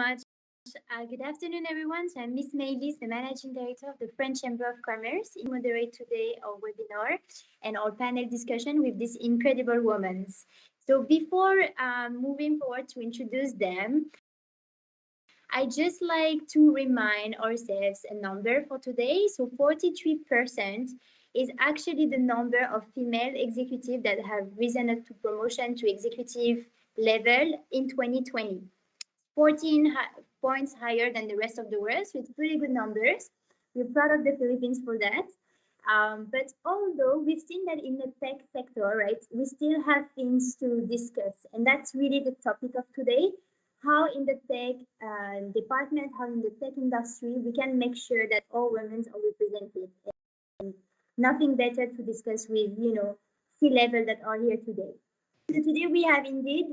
much. Good afternoon, everyone. So I'm Miss Maylis, the Managing Director of the French Chamber of Commerce, in moderate today our webinar and our panel discussion with these incredible women. So before moving forward to introduce them, I just like to remind ourselves a number for today. So 43% is actually the number of female executives that have risen up to promotion to executive level in 2020. 14 points higher than the rest of the world, so it's pretty good numbers. We're proud of the Philippines for that. But although we've seen that in the tech sector, right, we still have things to discuss. And that's really the topic of today, how in the tech department, how in the tech industry, we can make sure that all women are represented. And nothing better to discuss with, C-level that are here today. So today we have indeed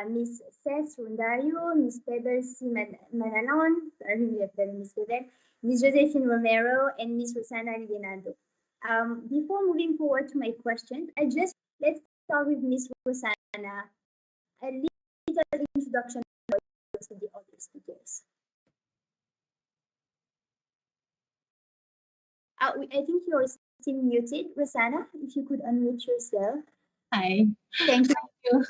Miss Ces Rondario, Miss Pebbles, Sy-Manalang, Miss Pebbles, Miss Josephine Romero, and Miss Rossana Llenado. Before moving forward to my questions, let's start with Miss Rossana. A little introduction to the other speakers. I think you're still muted, Rossana. If you could unmute yourself. Hi. Thank you. Thank you.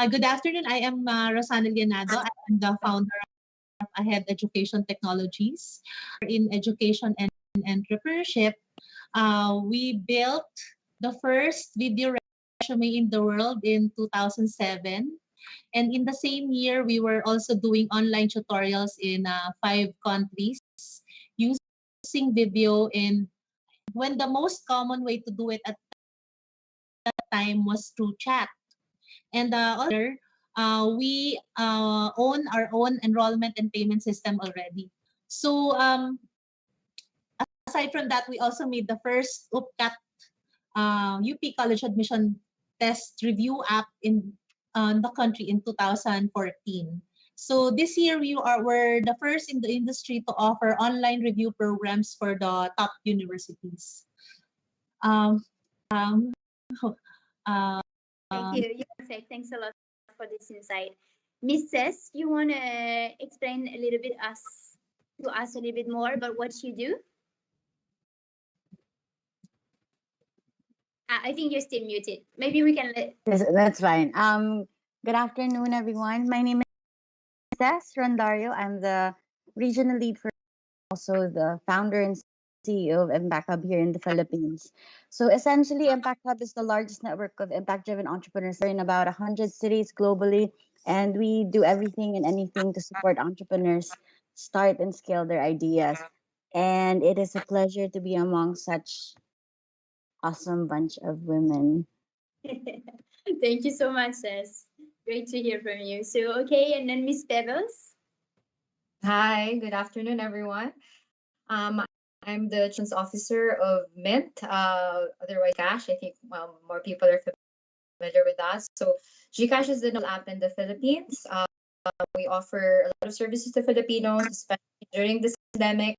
Good afternoon. I am Rossana Llenado. I am the founder of Ahead Education Technologies. In education and entrepreneurship, we built the first video resume in the world in 2007. And in the same year, we were also doing online tutorials in 5 countries using video. And when the most common way to do it at that time was through chat. And we own our own enrollment and payment system already. So aside from that, we also made the first UPCAT UP College Admission Test Review app in the country in 2014. So this year we're the first in the industry to offer online review programs for the top universities. Thank you. You're perfect. Thanks a lot for this insight. Miss Ces, you want to explain a little bit to us a little bit more about what you do? I think you're still muted. Maybe we can let... Yes, that's fine. Good afternoon, everyone. My name is Ces Rondario. I'm the regional lead for also the founder and CEO of Impact Hub here in the Philippines. So essentially, Impact Hub is the largest network of impact-driven entrepreneurs in about 100 cities globally, and we do everything and anything to support entrepreneurs start and scale their ideas. And it is a pleasure to be among such awesome bunch of women. Thank you so much, Ces. Great to hear from you. So, okay, and then Miss Pebbles. Hi, good afternoon, everyone. I'm the Chief Officer of Mynt, otherwise Gcash. I think more people are familiar with that. So Gcash is the national app in the Philippines. We offer a lot of services to Filipinos, especially during this pandemic.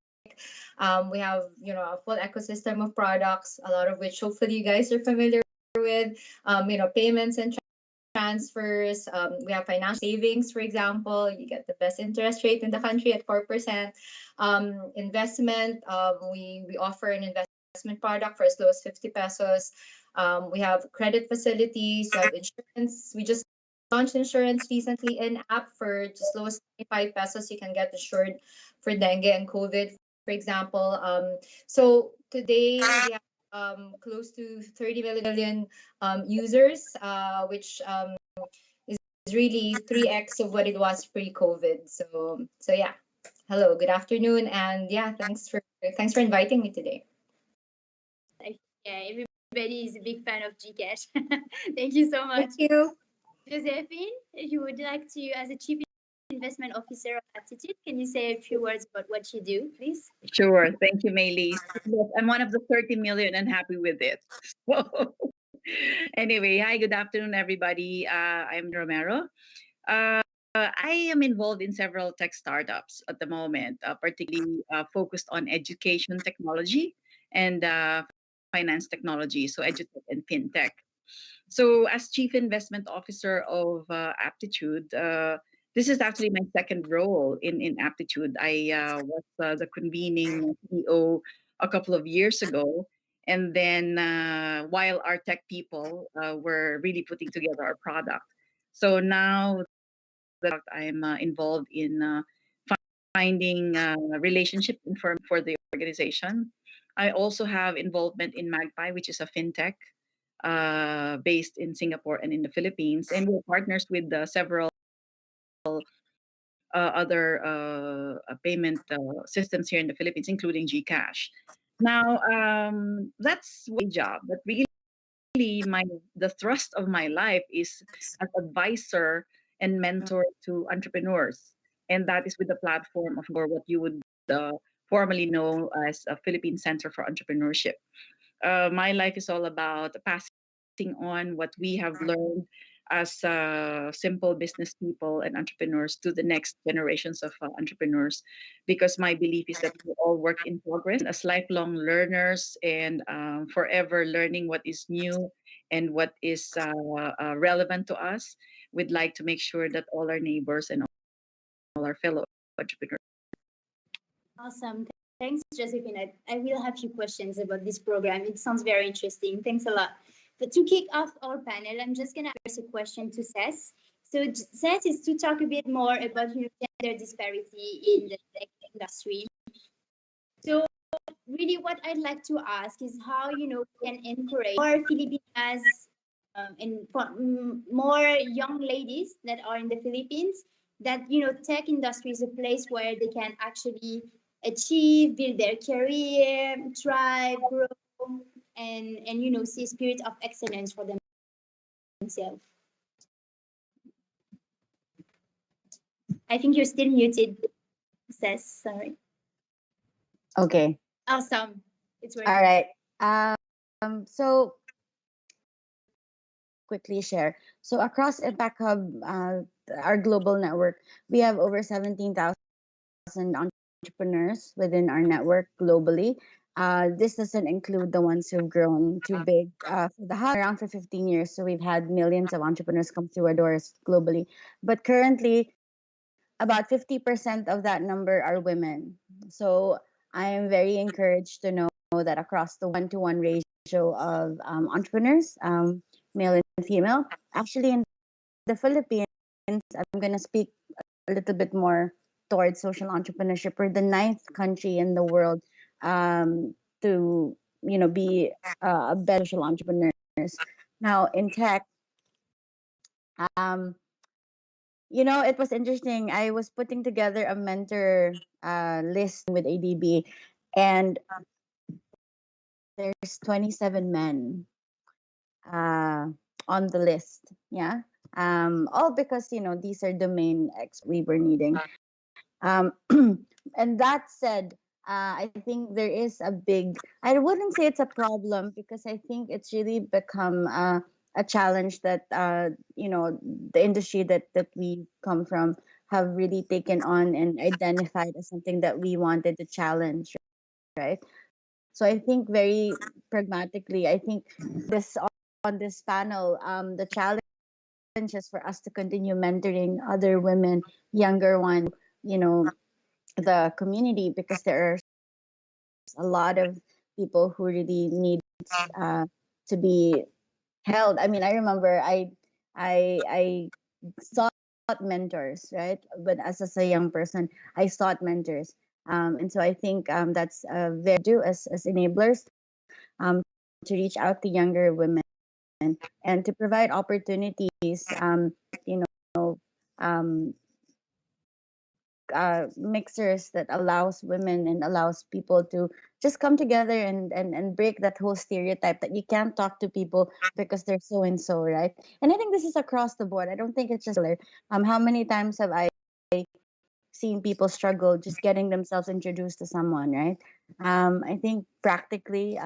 We have, a full ecosystem of products, a lot of which hopefully you guys are familiar with, payments and transfers. We have financial savings, for example. You get the best interest rate in the country at 4%. Investment, we offer an investment product for as low as 50 pesos. We have credit facilities, we have insurance. We just launched insurance recently in app for just low as 25 pesos. You can get insured for dengue and COVID, for example. So today we have close to 30 million users, which is really 3x of what it was pre-COVID. So yeah, hello, good afternoon, and yeah, thanks for inviting me today. Yeah, everybody is a big fan of Gcash. Thank you so much. Thank you. Josephine, if you would like to, as a Chief Investment Officer of Apptitude, can you say a few words about what you do, please? Sure. Thank you, Maylis. I'm one of the 30 million and happy with it. Anyway, hi, good afternoon, everybody. I'm Romero. I am involved in several tech startups at the moment, particularly focused on education technology and finance technology, so EduTech and FinTech. So as Chief Investment Officer of Apptitude, this is actually my second role in Apptitude. I was the convening CEO a couple of years ago. And then while our tech people were really putting together our product. So now that I'm involved in finding relationship for the organization. I also have involvement in Magpie, which is a FinTech based in Singapore and in the Philippines. And we're partners with several other payment systems here in the Philippines, including Gcash. Now, that's one job, but really, the thrust of my life is as advisor and mentor to entrepreneurs, and that is with the platform of what you would formerly know as a Philippine Center for Entrepreneurship. My life is all about passing on what we have learned as simple business people and entrepreneurs to the next generations of entrepreneurs, because my belief is that we all work in progress as lifelong learners and forever learning what is new and what is relevant to us. We'd like to make sure that all our neighbors and all our fellow entrepreneurs. Awesome. Thanks, Josephine. I will have a few questions about this program. It sounds very interesting. Thanks a lot. But to kick off our panel, I'm just going to ask a question to Ces. So Ces is to talk a bit more about gender disparity in the tech industry. So really what I'd like to ask is how, we can encourage more Filipinas and more young ladies that are in the Philippines that, tech industry is a place where they can actually achieve, build their career, thrive, grow, and see a spirit of excellence for themselves. I think you're still muted, Ces. Sorry. Okay. Awesome. It's working. All right. So quickly share. So across Impact Hub, our global network, we have over 17,000 entrepreneurs within our network globally. This doesn't include the ones who've grown too big. For the hub, around for 15 years, so we've had millions of entrepreneurs come through our doors globally. But currently, about 50% of that number are women. So I am very encouraged to know that across the 1-to-1 ratio of entrepreneurs, male and female, actually in the Philippines, I'm going to speak a little bit more towards social entrepreneurship. We're the 9th country in the world to be a better social entrepreneurs. Now in tech, it was interesting. I was putting together a mentor list with ADB, and there's 27 men on the list. Yeah. All because these are the main we were needing. And that said, I think there is a big. I wouldn't say it's a problem because I think it's really become a challenge that the industry that we come from have really taken on and identified as something that we wanted to challenge, right? So I think very pragmatically, I think this on this panel, the challenge is for us to continue mentoring other women, younger ones, the community, because there are a lot of people who really need to be held. I mean, I remember I sought mentors, right? But as a young person, I sought mentors, and so I think that's very do as enablers to reach out to younger women and to provide opportunities. You know, um, mixers that allows women and allows people to just come together and break that whole stereotype that you can't talk to people because they're so and so, right? And I think this is across the board. I don't think it's just how many times have I seen people struggle just getting themselves introduced to someone, right? I think practically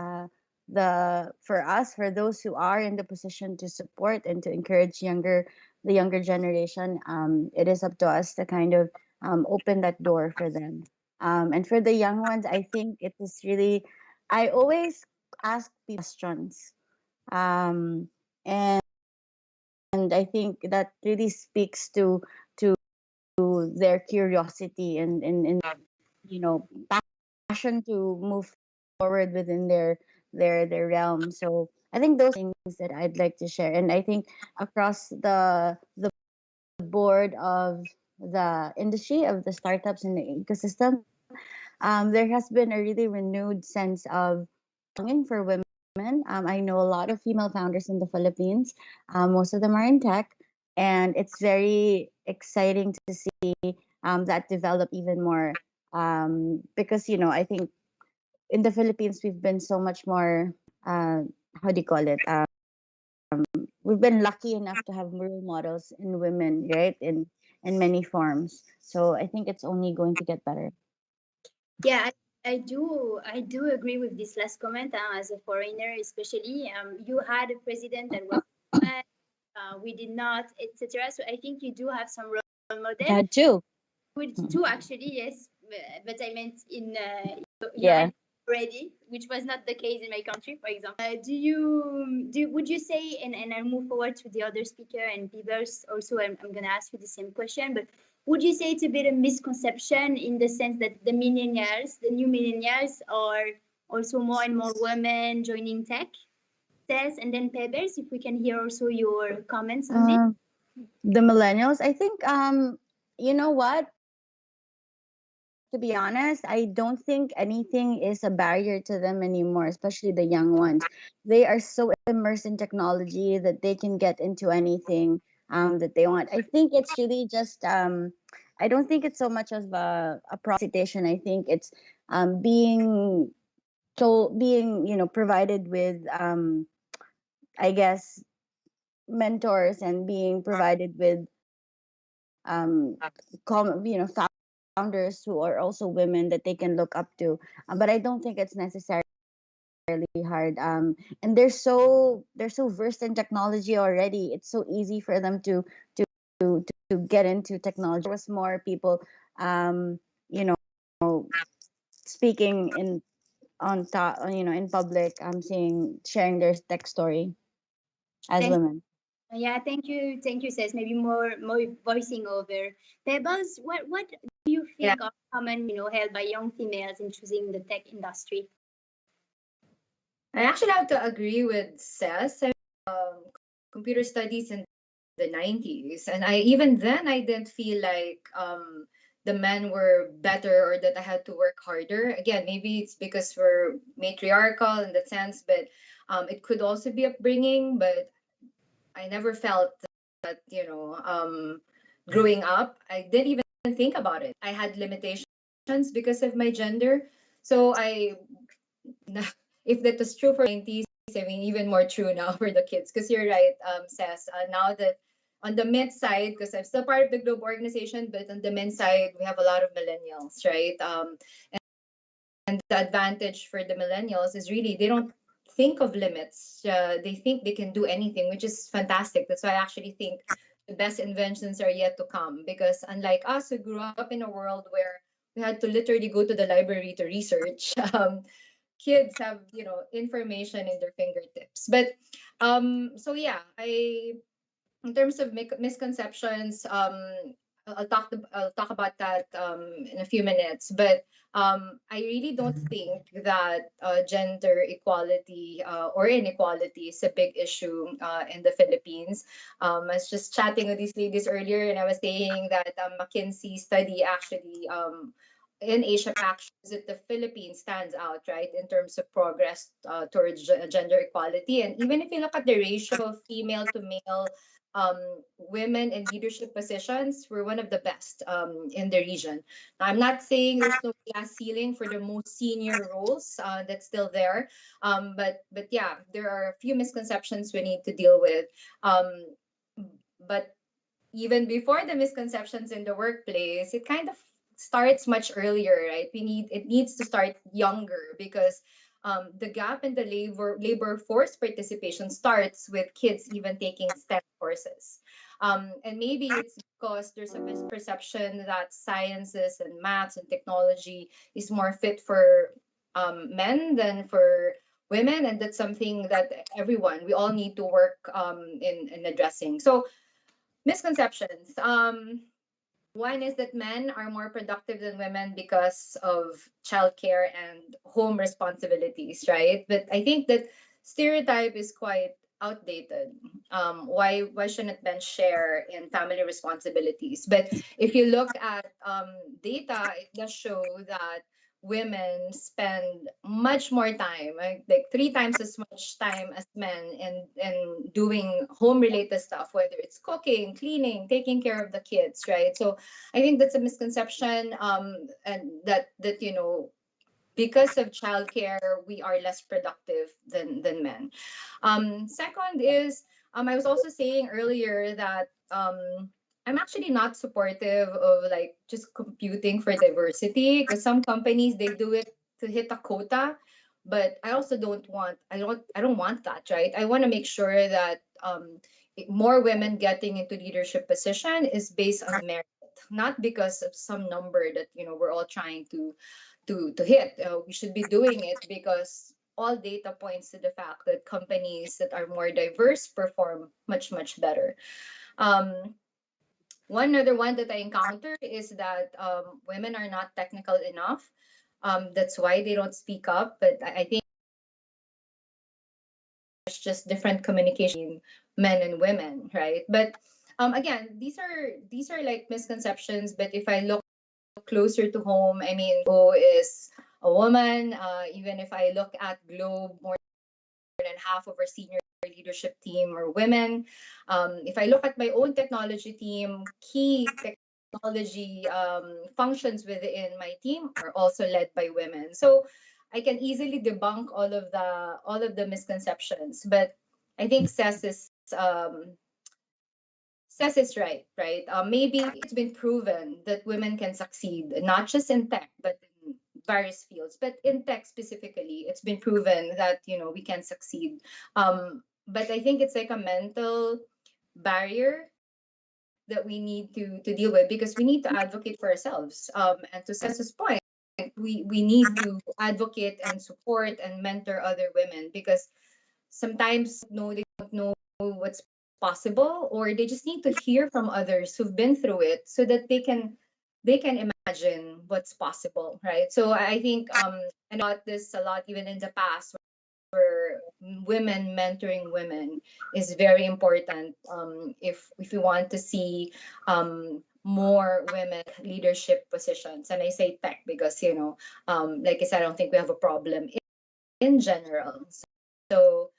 for those who are in the position to support and to encourage the younger generation, it is up to us to kind of open that door for them. And for the young ones, I think it is really, I always ask people questions. And I think that really speaks to their curiosity and you know passion to move forward within their realm. So I think those things that I'd like to share, and I think across the board of the industry of the startups and the ecosystem, there has been a really renewed sense of belonging for women. I know a lot of female founders in the Philippines. Most of them are in tech, and it's very exciting to see that develop even more. Because I think in the Philippines we've been so much more. How do you call it? We've been lucky enough to have role models in women, right? In many forms. So I think it's only going to get better. Yeah, I do agree with this last comment. As a foreigner, especially, you had a president that was woman, we did not, etc. So I think you do have some role model. That too. With two actually, yes, but I meant in Yeah. already, which was not the case in my country, for example. Would you say, and I'll move forward to the other speaker and Pebbles also, I'm gonna ask you the same question, but would you say it's a bit of misconception in the sense that the new millennials are also more and more women joining tech? Says, and then Pebbles, if we can hear also your comments on this. The millennials, I think, you know what? To be honest, I don't think anything is a barrier to them anymore, especially the young ones. They are so immersed in technology that they can get into anything that they want. I think it's really just, I don't think it's so much of a prostitution. I think it's being told, provided with, I guess, mentors and being provided with founders who are also women that they can look up to. But I don't think it's necessarily hard. And they're so versed in technology already. It's so easy for them to get into technology. There was more people, you know, speaking in public, saying sharing their tech story as Thank women. Yeah, thank you, Says. Maybe more voicing over. Pebbles, what do you Yeah. think are common, held by young females in choosing the tech industry? I actually have to agree with Seth. Computer studies in the 90s, and even then I didn't feel like the men were better or that I had to work harder. Again, maybe it's because we're matriarchal in that sense, but it could also be upbringing. But I never felt that, growing up, I didn't even think about it. I had limitations because of my gender. So if that was true for 90s, I mean, even more true now for the kids. Because you're right, Sess, now that on the Mint side, because I'm still part of the Globe organization, but on the Mint side, we have a lot of millennials, right? And the advantage for the millennials is really they don't think of limits. They think they can do anything, which is fantastic. That's why I actually think the best inventions are yet to come. Because unlike us, who grew up in a world where we had to literally go to the library to research, kids have information in their fingertips. But so yeah, I in terms of misconceptions, I'll talk about that in a few minutes. But I really don't think that gender equality or inequality is a big issue in the Philippines. I was just chatting with these ladies earlier, and I was saying that McKinsey study actually in Asia Pac shows that the Philippines stands out, right, in terms of progress towards gender equality. And even if you look at the ratio of female to male women in leadership positions, we're one of the best in the region. Now, I'm not saying there's no glass ceiling for the most senior roles. That's still there. But yeah, there are a few misconceptions we need to deal with. But even before the misconceptions in the workplace, it kind of starts much earlier, right? It needs to start younger because the gap in the labor force participation starts with kids even taking STEM courses. And maybe it's because there's a misperception that sciences and maths and technology is more fit for men than for women, and that's something that we all need to work in addressing. So misconceptions. One is that men are more productive than women because of childcare and home responsibilities, right? But I think that stereotype is quite outdated. Why shouldn't men share in family responsibilities? But if you look at data, it does show that women spend much more time, like 3 times as much time as men in doing home related stuff, whether it's cooking, cleaning, taking care of the kids, right? So I think that's a misconception, and that because of childcare, we are less productive than men. Second is, I was also saying earlier that I'm actually not supportive of like just computing for diversity, because some companies they do it to hit a quota, but I also don't want that, right? I want to make sure that more women getting into leadership position is based on merit, not because of some number that we're all trying to hit. We should be doing it because all data points to the fact that companies that are more diverse perform much better. Um, One other one that I encounter is that women are not technical enough. That's why they don't speak up. But I think there's just different communication men and women, right? But again, these are like misconceptions. But if I look closer to home, I mean, O is a woman. Even if I look at Globe, more than half of our senior leadership team are women. If I look at my own technology team, key technology functions within my team are also led by women. So I can easily debunk all of the misconceptions. But I think Cess is right, right? Maybe it's been proven that women can succeed, not just in tech, but in various fields. But in tech specifically, it's been proven that we can succeed. But I think it's like a mental barrier that we need to deal with, because we need to advocate for ourselves. And to Cess's point, we need to advocate and support and mentor other women, because sometimes they don't know what's possible, or they just need to hear from others who've been through it so that they can imagine what's possible, right? So I think and about this a lot even in the past, where women mentoring women is very important, if we want to see more women leadership positions. And I say tech because like I said, I don't think we have a problem in general. So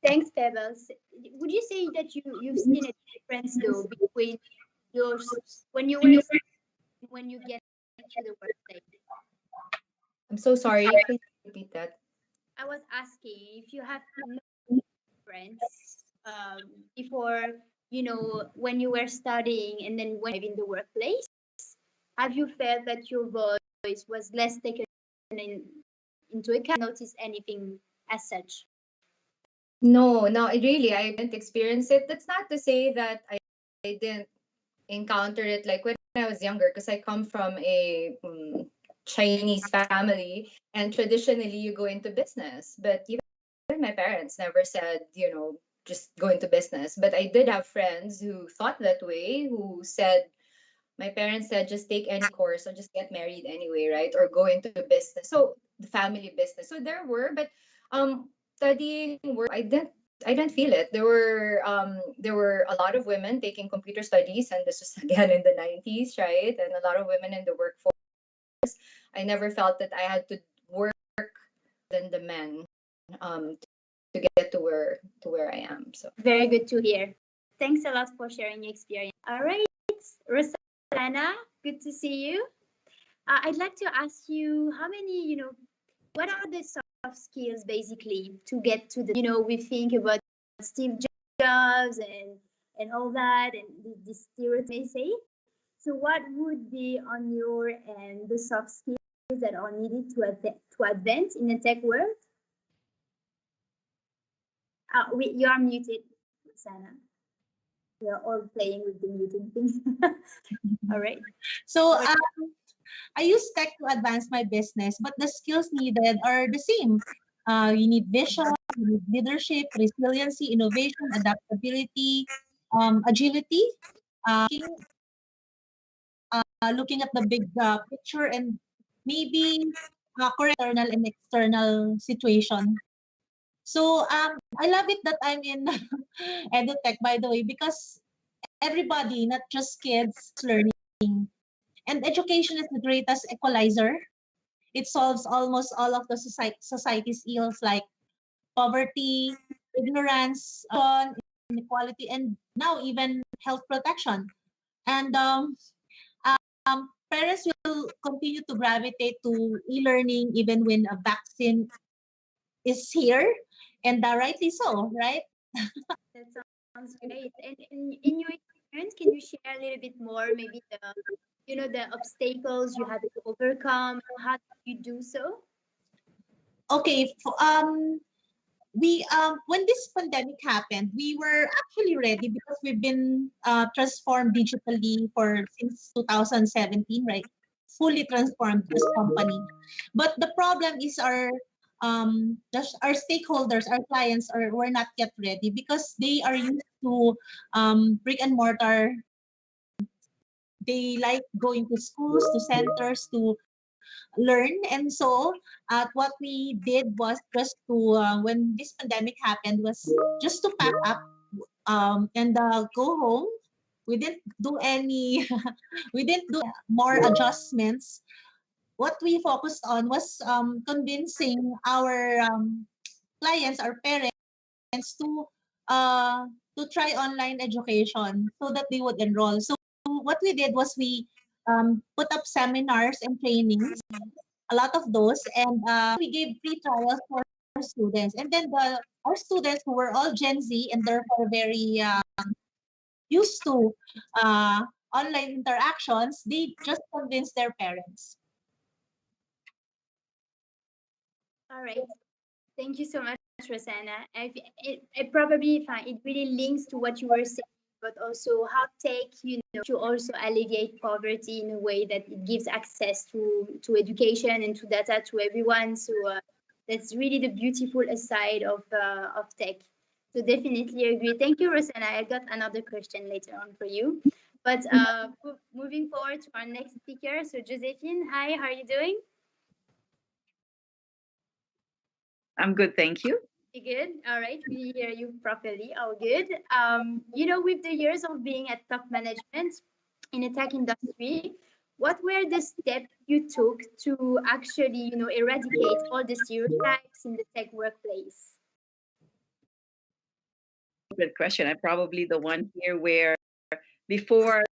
Thanks, Pebbles. Would you say that you've seen a difference though between yours when you were when you get to the workplace? I'm so sorry. Please repeat that. I was asking if you have no friends before, when you were studying and then when in the workplace, have you felt that your voice was less taken into account? Notice anything as such? No, no, I didn't experience it. That's not to say that I didn't encounter it like when I was younger, because I come from a Chinese family, and traditionally you go into business. But even my parents never said, just go into business. But I did have friends who thought that way, who said, my parents said, just take any course or just get married anyway, right? Or go into business. So the family business. So there were, but studying work, I didn't feel it. There were a lot of women taking computer studies, and this was again in the 90s, right? And a lot of women in the workforce. I never felt that I had to work than the men um, to get to where I am. So Very good to hear. Thanks a lot for sharing your experience. All right, Rossana, good to see you. I'd like to ask you how many, what are the soft skills basically to get to we think about Steve Jobs and all that and the stereotypes may say. So what would be on your end the soft skills that are needed to advance in the tech world? You are muted, Rossana. We are all playing with the muting things. All right. So I use tech to advance my business, but the skills needed are the same. You need vision, you need leadership, resiliency, innovation, adaptability, agility, looking at the big picture and maybe correct internal and external situation. So I love it that I'm in EduTech, by the way, because everybody, not just kids, learning. And education is the greatest equalizer. It solves almost all of the society's ills like poverty, ignorance, inequality, and now even health protection. And parents will continue to gravitate to e-learning even when a vaccine is here, and rightly so, right? That sounds great. And in your experience, can you share a little bit more, maybe the obstacles you had to overcome? How did you do so? Okay, we when this pandemic happened, we were actually ready because we've been transformed digitally for since 2017, right? Fully transformed this company. But the problem is our stakeholders, our clients were not yet ready because they are used to brick and mortar. They like going to schools, to centers, to learn. And so what we did was just to when this pandemic happened was just to pack up and go home. We didn't do any we didn't do more adjustments. What we focused on was convincing our clients, our parents to try online education so that they would enroll. So what we did was we put up seminars and trainings, a lot of those, and we gave free trials for students. And then our students who were all Gen Z and therefore very used to online interactions, they just convinced their parents. All right. Thank you so much, Rossana. I probably find it really links to what you were saying, but also how tech, to also alleviate poverty in a way that it gives access to education and to data to everyone. So that's really the beautiful side of tech. So definitely agree. Thank you, Rossana. I got another question later on for you. But moving forward to our next speaker. So Josephine, hi, how are you doing? I'm good, thank you. Good. All right. We hear you properly. All good. With the years of being at top management in the tech industry, what were the steps you took to actually, eradicate all the stereotypes in the tech workplace? Good question. I'm probably the one here where before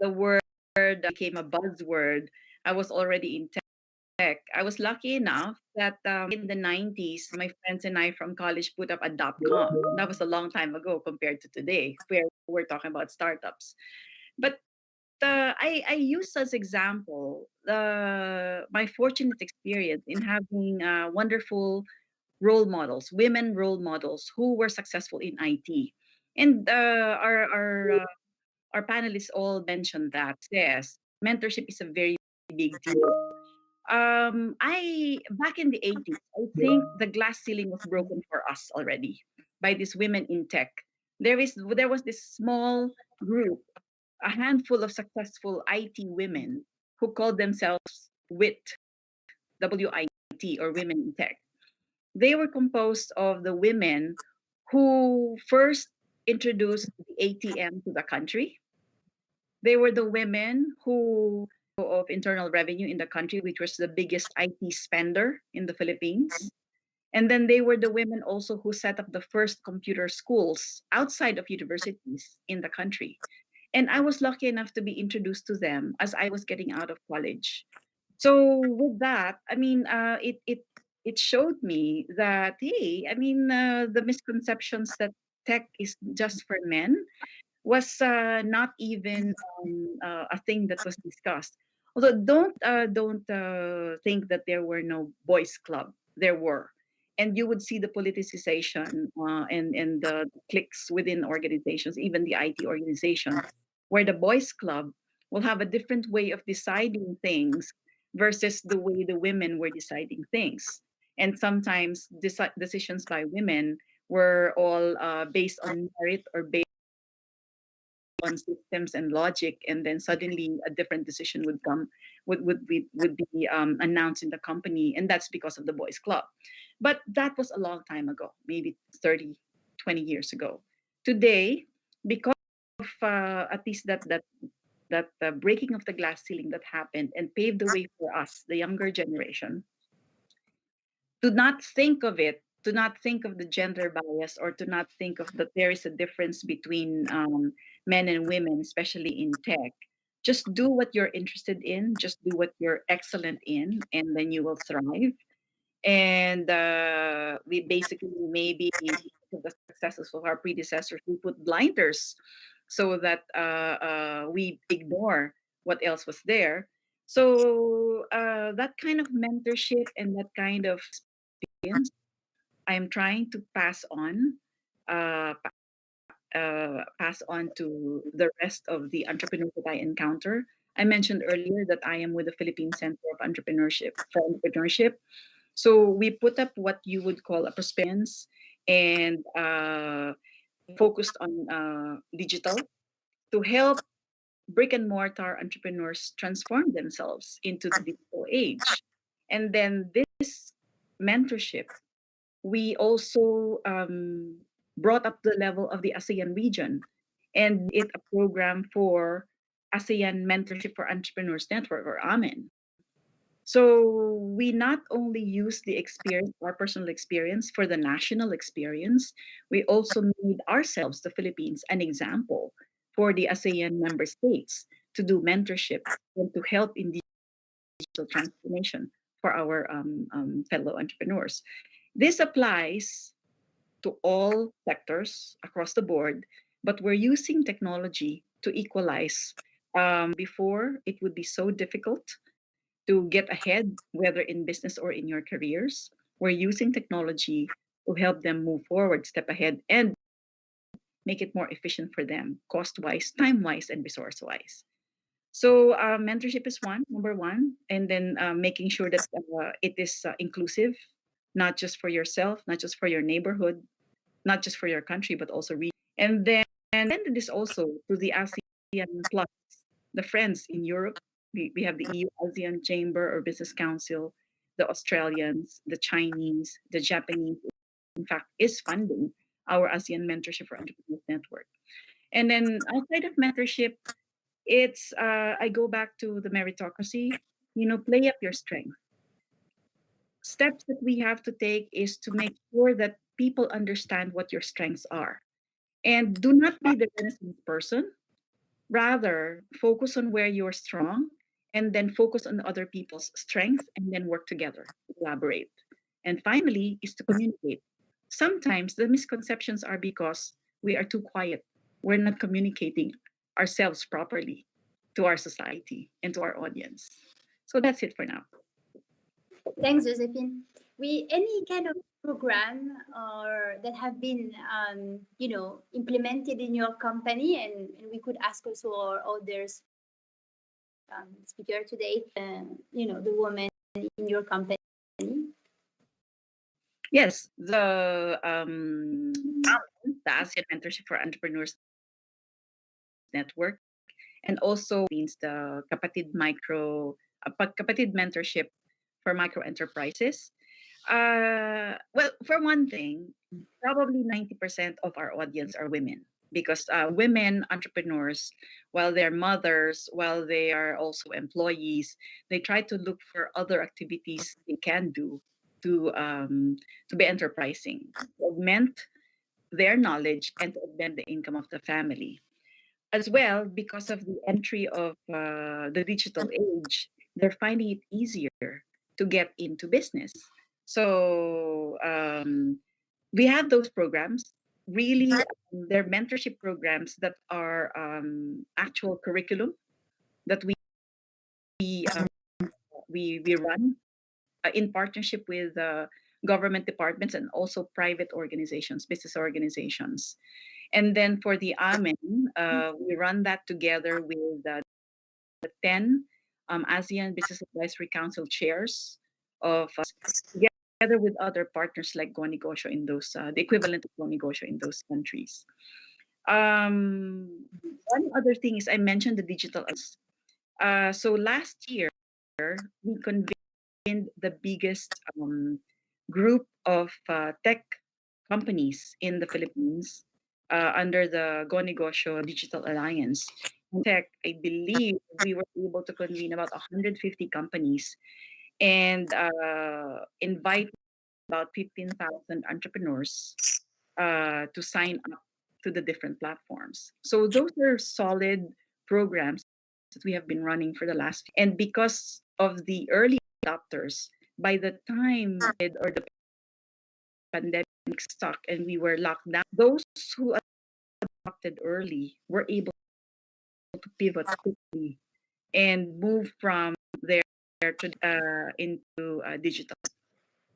the word became a buzzword, I was already in tech. I was lucky enough that in the 90s, my friends and I from college put up a .com. That was a long time ago compared to today, where we're talking about startups. But I use as example my fortunate experience in having wonderful role models, women role models who were successful in IT. And our panelists all mentioned that. Yes, mentorship is a very big deal. I back in the 80s, I think the glass ceiling was broken for us already by these women in tech. There was this small group, a handful of successful IT women who called themselves WIT, or Women in Tech. They were composed of the women who first introduced the ATM to the country. They were the women who of internal revenue in the country, which was the biggest IT spender in the Philippines. And then they were the women also who set up the first computer schools outside of universities in the country. And I was lucky enough to be introduced to them as I was getting out of college. So with that, I mean, it showed me that, hey, I mean, the misconceptions that tech is just for men was not even a thing that was discussed. Although don't think that there were no boys' club. There were, and you would see the politicization and the cliques within organizations, even the IT organization, where the boys' club will have a different way of deciding things versus the way the women were deciding things. And sometimes decisions by women were all based on merit or based on systems and logic, and then suddenly a different decision would come, would be announced in the company, and that's because of the boys' club. But that was a long time ago, maybe 30, 20 years ago. Today, because of at least that breaking of the glass ceiling that happened and paved the way for us, the younger generation, to not think of it, to not think of the gender bias, or to not think of that there is a difference between men and women, especially in tech. Just do what you're interested in, just do what you're excellent in, and then you will thrive. And we basically, maybe because of the successes of our predecessors, we put blinders so that we ignore what else was there. So that kind of mentorship and that kind of experience, I'm trying to uh, pass on to the rest of the entrepreneurs that I encounter. I mentioned earlier that I am with the Philippine Center of Entrepreneurship for Entrepreneurship. So we put up what you would call a prospectus and focused on digital to help brick and mortar entrepreneurs transform themselves into the digital age. And then this mentorship, we also brought up the level of the ASEAN region and it a program for ASEAN Mentorship for Entrepreneurs Network, or AMEN. So we not only use the experience, our personal experience, for the national experience, we also made ourselves, the Philippines, an example for the ASEAN member states to do mentorship and to help in digital transformation for our fellow entrepreneurs. This applies to all sectors across the board, but we're using technology to equalize. Before, it would be so difficult to get ahead, whether in business or in your careers. We're using technology to help them move forward, step ahead, and make it more efficient for them, cost wise, time wise, and resource wise. So, mentorship is number one, and then making sure that it is inclusive, not just for yourself, not just for your neighborhood, not just for your country, but also and then it is also to the ASEAN plus, the friends in Europe. We have the EU ASEAN Chamber or Business Council, the Australians, the Chinese, the Japanese, in fact, is funding our ASEAN Mentorship for Entrepreneurs Network. And then outside of mentorship, it's I go back to the meritocracy, play up your strength. Steps that we have to take is to make sure that people understand what your strengths are. And do not be the Renaissance person. Rather, focus on where you're strong and then focus on other people's strengths and then work together, collaborate. And finally, is to communicate. Sometimes the misconceptions are because we are too quiet. We're not communicating ourselves properly to our society and to our audience. So that's it for now. Thanks, Josephine. Any kind of program or that have been implemented in your company, and we could ask also our others speaker today, the woman in your company. Yes, the ASEAN Mentorship for Entrepreneurs Network, and also means the Kapatid Mentorship for Micro Enterprises. Well, for one thing, probably 90% of our audience are women, because women entrepreneurs, while they're mothers, while they are also employees, they try to look for other activities they can do to be enterprising, to augment their knowledge and to augment the income of the family. As well, because of the entry of the digital age, they're finding it easier to get into business. So we have those programs. Really, they're mentorship programs that are actual curriculum that uh, we run in partnership with government departments and also private organizations, business organizations. And then for the AMEN, we run that together with the 10 ASEAN Business Advisory Council chairs of together with other partners like Go Negosyo in those, the equivalent of Go Negosyo in those countries. One other thing is I mentioned the digital. So last year we convened the biggest group of tech companies in the Philippines under the Go Negosyo Digital Alliance. In tech, I believe we were able to convene about 150 companies and invite about 15,000 entrepreneurs to sign up to the different platforms. So those are solid programs that we have been running for the last, and because of the early adopters, by the time or the pandemic stuck and we were locked down, those who adopted early were able to pivot quickly and move from there to into digital.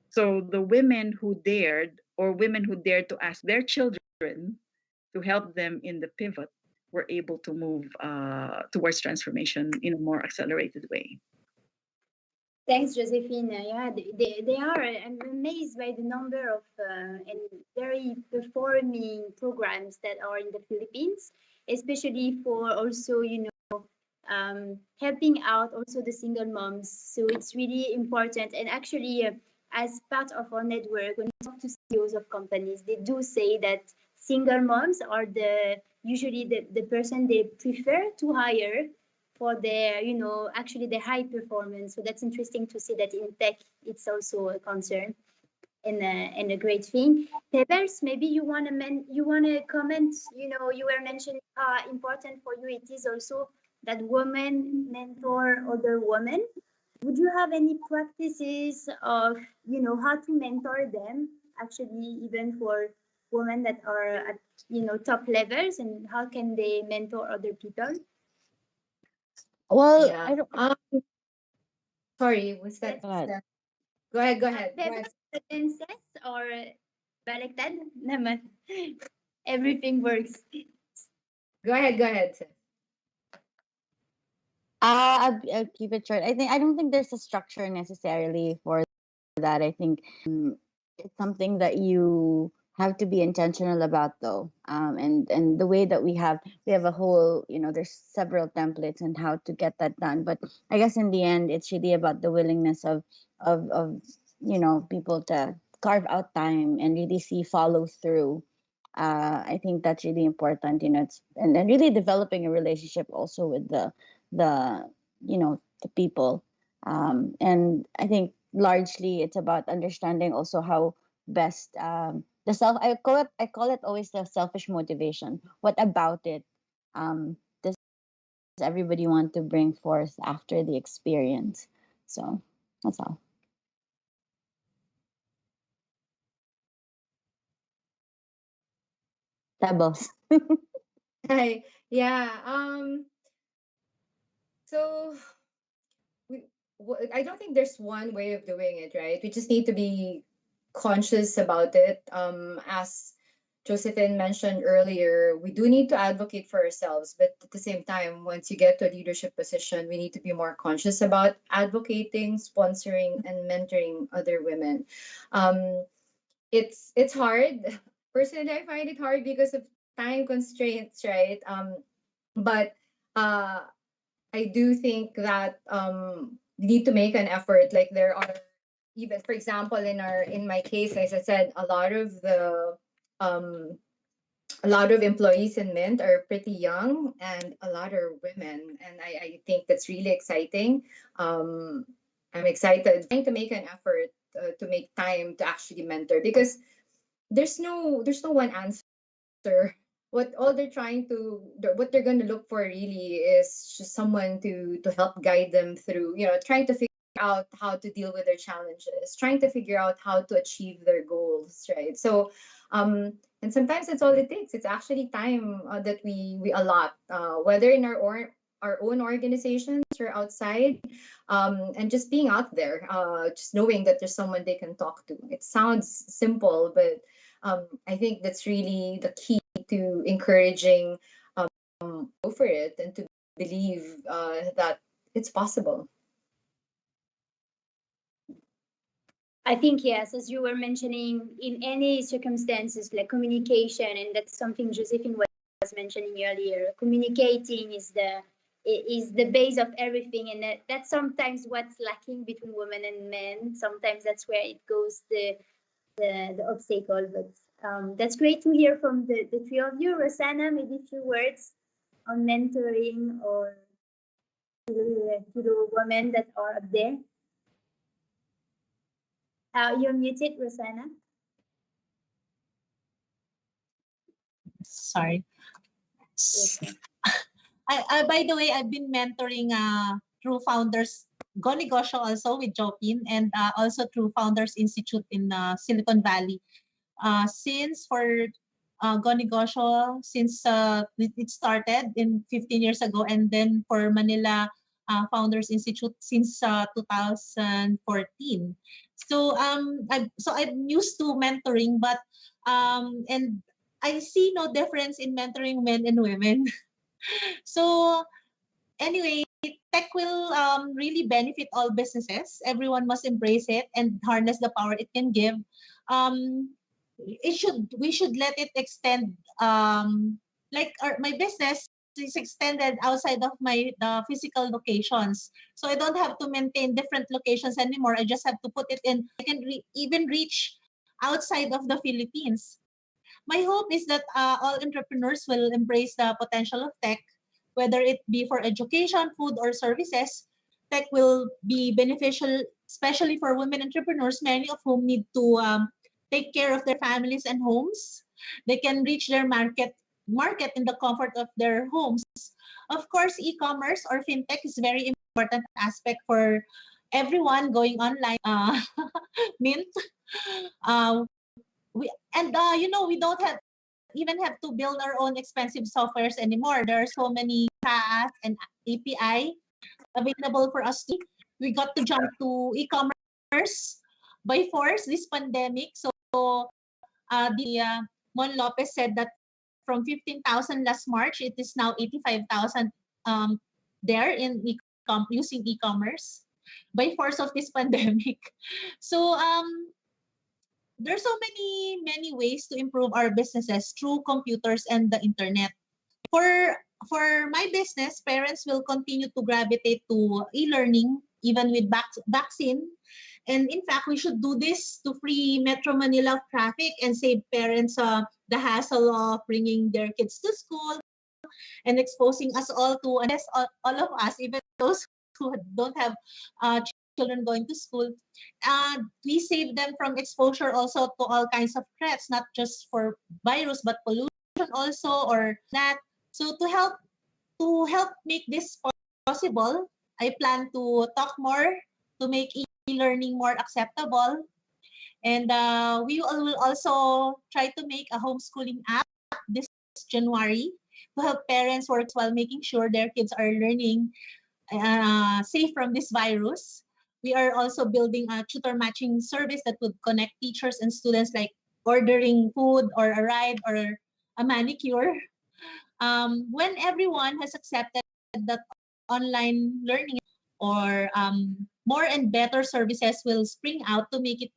So the women who dared, or women who dared to ask their children to help them in the pivot, were able to move towards transformation in a more accelerated way. Thanks, Josephine. Yeah, they are. I'm amazed by the number of and very performing programs that are in the Philippines, especially for also, helping out also the single moms. So it's really important. And actually, as part of our network, when we talk to CEOs of companies, they do say that single moms are usually the person they prefer to hire for their, actually the high performance. So that's interesting to see that in tech, it's also a concern and a great thing. Pebbles, maybe you wanna comment. You were mentioning how important for you it is also that women mentor other women. Would you have any practices of how to mentor them? Actually, even for women that are at top levels, and how can they mentor other people? Well, Yeah. I don't. Sorry, was that? Go ahead. Go ahead. Go ahead. Go Pebbles, ahead. sentences or baliktad naman. Everything works. Go ahead. Go ahead. I'll keep it short. I don't think there's a structure necessarily for that. I think it's something that you have to be intentional about, though. And the way that we have a whole, there's several templates and how to get that done. But I guess in the end, it's really about the willingness of people to carve out time and really see follow through. I think that's really important. It's and really developing a relationship also with the the people. And I think largely it's about understanding also how best the self I call it always the selfish motivation. What about it does everybody want to bring forth after the experience? So that's all. Pebbles. Hi. Yeah. So I don't think there's one way of doing it, right? We just need to be conscious about it. As Josephine mentioned earlier, we do need to advocate for ourselves, but at the same time, once you get to a leadership position, we need to be more conscious about advocating, sponsoring, and mentoring other women. Um, it's hard. Personally, I find it hard because of time constraints, right? But uh, I do think that we need to make an effort. Like there are, even for example, in my case, as I said, um, a lot of employees in Mint are pretty young, and a lot are women, and I think that's really exciting. Um, I'm excited trying to make an effort to make time to actually mentor, because there's no one answer. What they're going to look for really is just someone to help guide them through, trying to figure out how to deal with their challenges, trying to figure out how to achieve their goals, right? So and sometimes that's all it takes. It's actually time that we allot, whether in our own organizations or outside, and just being out there, just knowing that there's someone they can talk to. It sounds simple, but I think that's really the key to encouraging go for it and to believe that it's possible. I think yes, as you were mentioning, in any circumstances like communication, and that's something Josephine was was mentioning earlier, communicating is the base of everything, and that's sometimes what's lacking between women and men. Sometimes that's where it goes the obstacle. But that's great to hear from the three of you. Rossana, maybe a few words on mentoring or to the women that are up there. You're muted, Rossana. Sorry. Okay. By the way, I've been mentoring through Founders Go Negosyo also with Josephine, and also through Founders Institute in Silicon Valley. Since for Go Negosyo, since it started in 15 years ago, and then for Manila Founders Institute since 2014. So I'm used to mentoring, but and I see no difference in mentoring men and women. So anyway, tech will really benefit all businesses. Everyone must embrace it and harness the power it can give. We should let it extend. My business is extended outside of the physical locations, so I don't have to maintain different locations anymore. I just have to put it in. I can even reach outside of the Philippines. My hope is that all entrepreneurs will embrace the potential of tech, whether it be for education, food, or services. Tech will be beneficial, especially for women entrepreneurs, many of whom need to take care of their families and homes. They can reach their market in the comfort of their homes. Of course, e-commerce or FinTech is very important aspect for everyone going online. Mynt. We don't even have to build our own expensive softwares anymore. There are so many SaaS and API available for us. We got to jump to e-commerce by force this pandemic. So Mon Lopez said that from 15,000 last March, it is now 85,000 there in using e-commerce by force of this pandemic. So there's so many ways to improve our businesses through computers and the internet. For my business, parents will continue to gravitate to e-learning even with vaccine. And in fact, we should do this to free Metro Manila of traffic and save parents the hassle of bringing their kids to school and exposing us all to, and yes, all of us, even those who don't have children going to school. We save them from exposure also to all kinds of threats, not just for virus, but pollution also, or that. So to help make this possible, I plan to talk more to make e-learning more acceptable. And we will also try to make a homeschooling app this January to help parents work while making sure their kids are learning safe from this virus. We are also building a tutor matching service that would connect teachers and students, like ordering food or a ride or a manicure. When everyone has accepted that online learning or more and better services will spring out to make it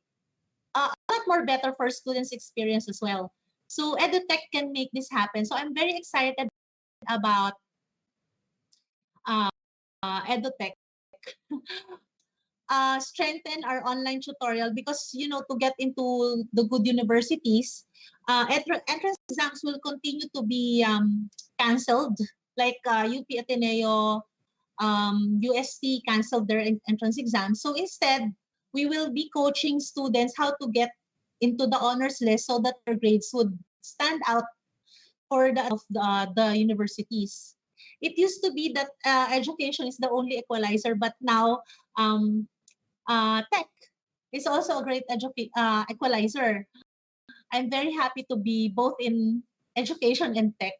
a lot more better for students' experience as well. So EduTech can make this happen. So I'm very excited about EduTech. Strengthen our online tutorial because, to get into the good universities, entrance exams will continue to be canceled. Like UP Ateneo, UST canceled their entrance exams. So instead, we will be coaching students how to get into the honors list so that their grades would stand out for the universities. It used to be that education is the only equalizer, but now tech is also a great equalizer. I'm very happy to be both in education and tech.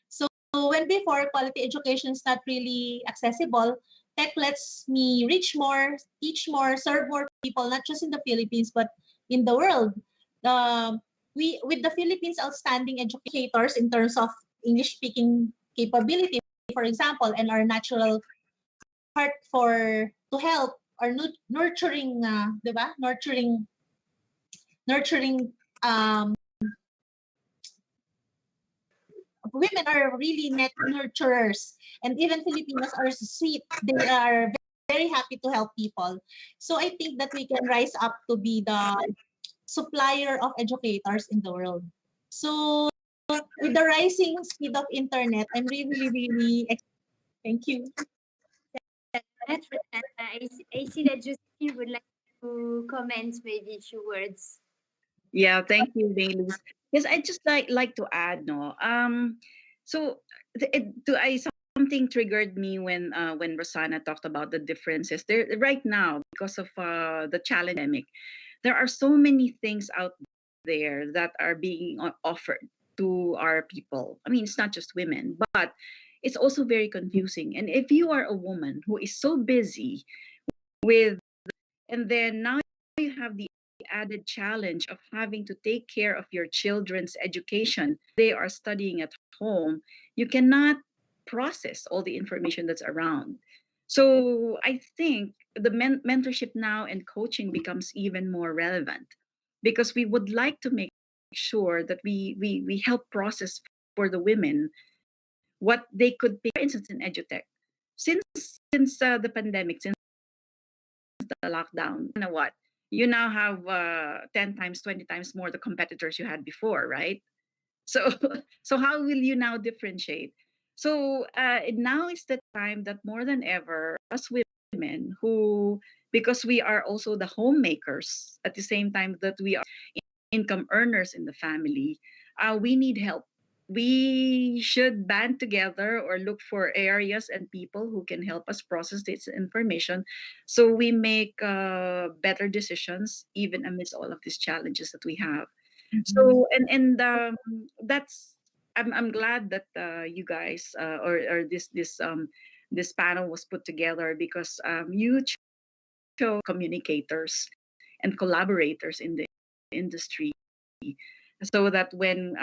So when before quality education is not really accessible, tech lets me reach more, teach more, serve more people, not just in the Philippines, but in the world. We, with the Philippines outstanding educators in terms of English speaking capability, for example, and our natural heart to help or nurturing, diba? Nurturing women are really nurturers, and even Filipinas are sweet. They are very happy to help people. So I think that we can rise up to be the supplier of educators in the world. So with the rising speed of internet, I'm really, really excited. Thank you. That's Rosanna. I see that Josephine would like to comment maybe a few words. Yeah, thank you, Maylis. Yes, I just like to add, no. So something triggered me when Rosanna talked about the differences. There right now, because of the challenge pandemic, there are so many things out there that are being offered to our people. I mean, it's not just women, but it's also very confusing. And if you are a woman who is so busy with, and then now you have the added challenge of having to take care of your children's education, they are studying at home, you cannot process all the information that's around. So I think the mentorship now and coaching becomes even more relevant, because we would like to make sure that we help process for the women what they could pay. For instance, in edutech, since the pandemic, since the lockdown, you know what? You now have 10 times, 20 times more the competitors you had before, right? So, so how will you now differentiate? So now is the time that more than ever, us women who, because we are also the homemakers at the same time that we are income earners in the family, we need help. We should band together or look for areas and people who can help us process this information, so we make better decisions even amidst all of these challenges that we have. So and that's, I'm glad that you guys or this panel was put together, because you show communicators and collaborators in the industry, so that when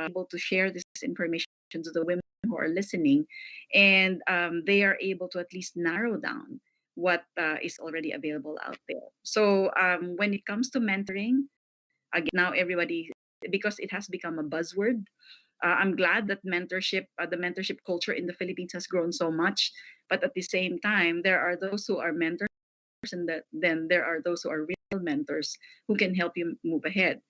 able to share this information to the women who are listening, and they are able to at least narrow down what is already available out there. So when it comes to mentoring, again, now everybody, because it has become a buzzword, I'm glad that the mentorship culture in the Philippines has grown so much. But at the same time, there are those who are mentors, and then there are those who are real mentors who can help you move ahead.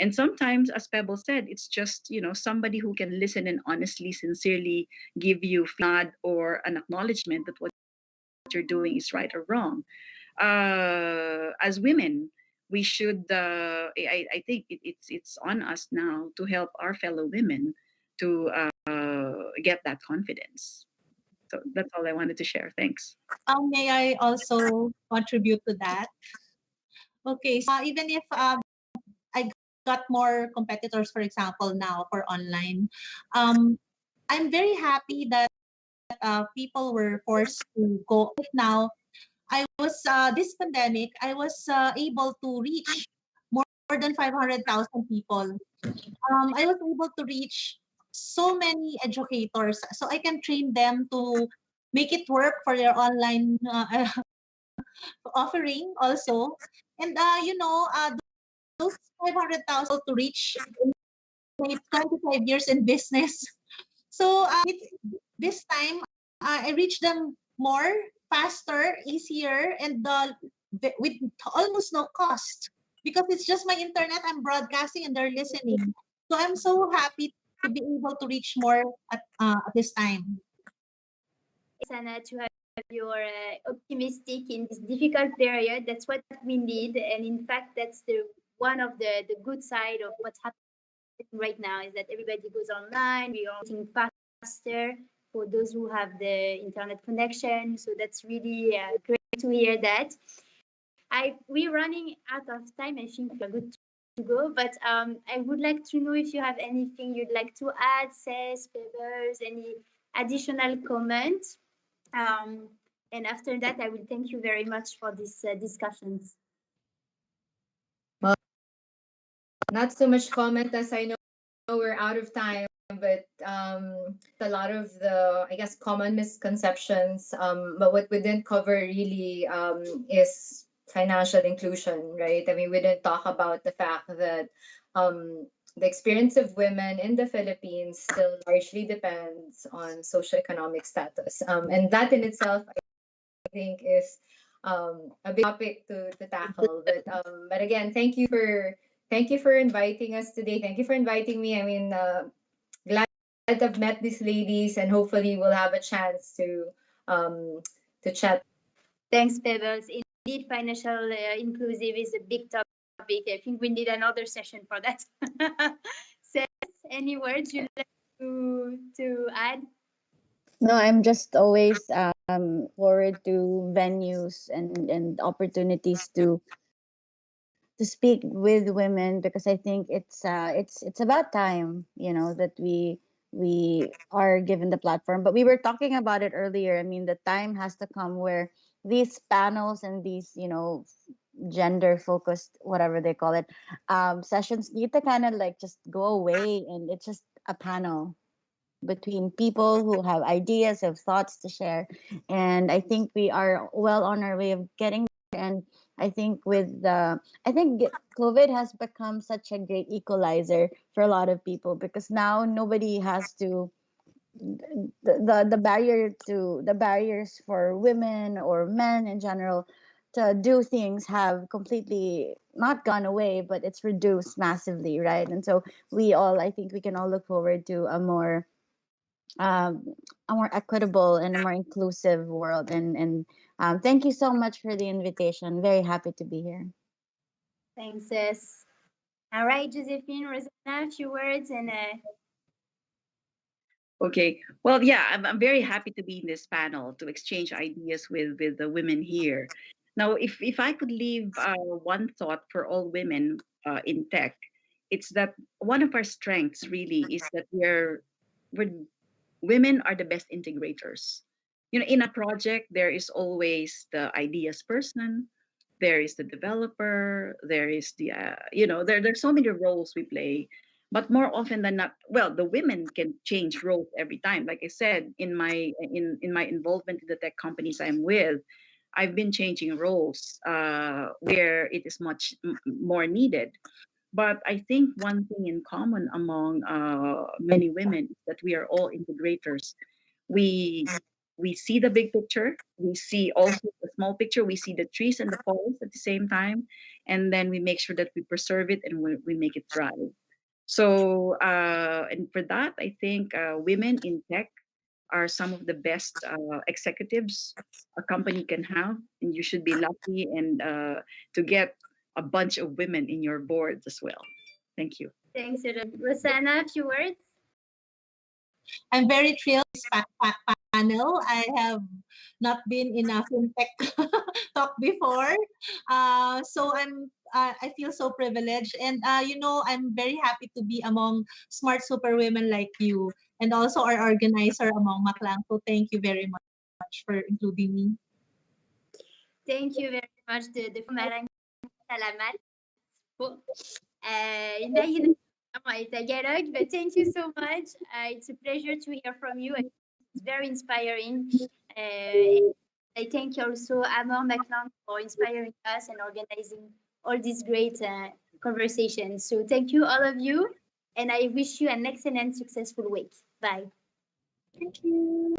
And sometimes, as Pebbles said, it's just, somebody who can listen and honestly, sincerely give you nod or an acknowledgement that what you're doing is right or wrong. As women, we should. I think it's on us now to help our fellow women to get that confidence. So that's all I wanted to share. Thanks. May I also contribute to that? Okay, so even if I got more competitors, for example, now for online, I'm very happy that people were forced to go. Right now, I was this pandemic, I was able to reach more than 500,000 people. I was able to reach so many educators, so I can train them to make it work for their online offering also. And those 500,000 to reach in 25 years in business. So this time I reach them more faster, easier, and with almost no cost, because it's just my internet. I'm broadcasting and they're listening. So I'm so happy to be able to reach more at this time. Sana, to have your optimistic in this difficult period. That's what we need, and in fact, that's the one of the good side of what's happening right now, is that everybody goes online. We are getting faster for those who have the internet connection. So that's really great to hear that. We're running out of time. I think we're good to go, but I would like to know if you have anything you'd like to add, Ces, Pebbles, any additional comments. And after that, I will thank you very much for these discussions. Well, not so much comment, as I know we're out of time, but a lot of the, I guess, common misconceptions. But what we didn't cover really is financial inclusion, right? I mean, we didn't talk about the fact that the experience of women in the Philippines still largely depends on socioeconomic status. And that in itself, I think, is a big topic to tackle. But again, thank you for inviting us today. Thank you for inviting me. I mean, glad I've met these ladies, and hopefully we'll have a chance to chat. Thanks, Pebbles. Indeed, financial inclusive is a big topic. I think we need another session for that. Seth, any words you'd like to add? No, I'm just always forward to venues and opportunities to speak with women, because I think it's about time, that we are given the platform. But we were talking about it earlier. I mean, the time has to come where these panels and these, gender focused, whatever they call it, sessions need to kind of like just go away, and it's just a panel between people who have ideas, have thoughts to share. And I think we are well on our way of getting there. And I think COVID has become such a great equalizer for a lot of people, because now nobody has to the barriers for women or men in general to do things have completely not gone away, but it's reduced massively, right? And so I think we can all look forward to um, a more equitable and a more inclusive world. And thank you so much for the invitation. Very happy to be here. Thanks, sis. All right, Josephine, Rossana, a few words and Okay. Well, yeah, I'm very happy to be in this panel to exchange ideas with the women here. Now, if I could leave one thought for all women in tech, it's that one of our strengths really is that we're women are the best integrators. In a project, there is always the ideas person, there is the developer, there is there's so many roles we play. But more often than not, well, the women can change roles every time. Like I said, in my involvement in the tech companies I'm with, I've been changing roles where it is much more needed. But I think one thing in common among many women is that we are all integrators. We we see the big picture. We see also the small picture. We see the trees and the forest at the same time, and then we make sure that we preserve it and we make it thrive. So, and for that, I think women in tech are some of the best executives a company can have, and you should be lucky and to get a bunch of women in your boards as well. Thank you. thanks, Rossana, a few words. I'm very thrilled with this panel. I have not been in a FinTech talk before. So I feel so privileged. And, I'm very happy to be among smart superwomen like you, and also our organizer among Maklang. So thank you very much for including me. Thank you very much. Maraming salamat po. Hindi Tagalog, but thank you so much. It's a pleasure to hear from you. It's very inspiring. I thank you also Amor Maclan for inspiring us and organizing all these great conversations. So thank you all of you, and I wish you an excellent, successful week. Bye. Thank you.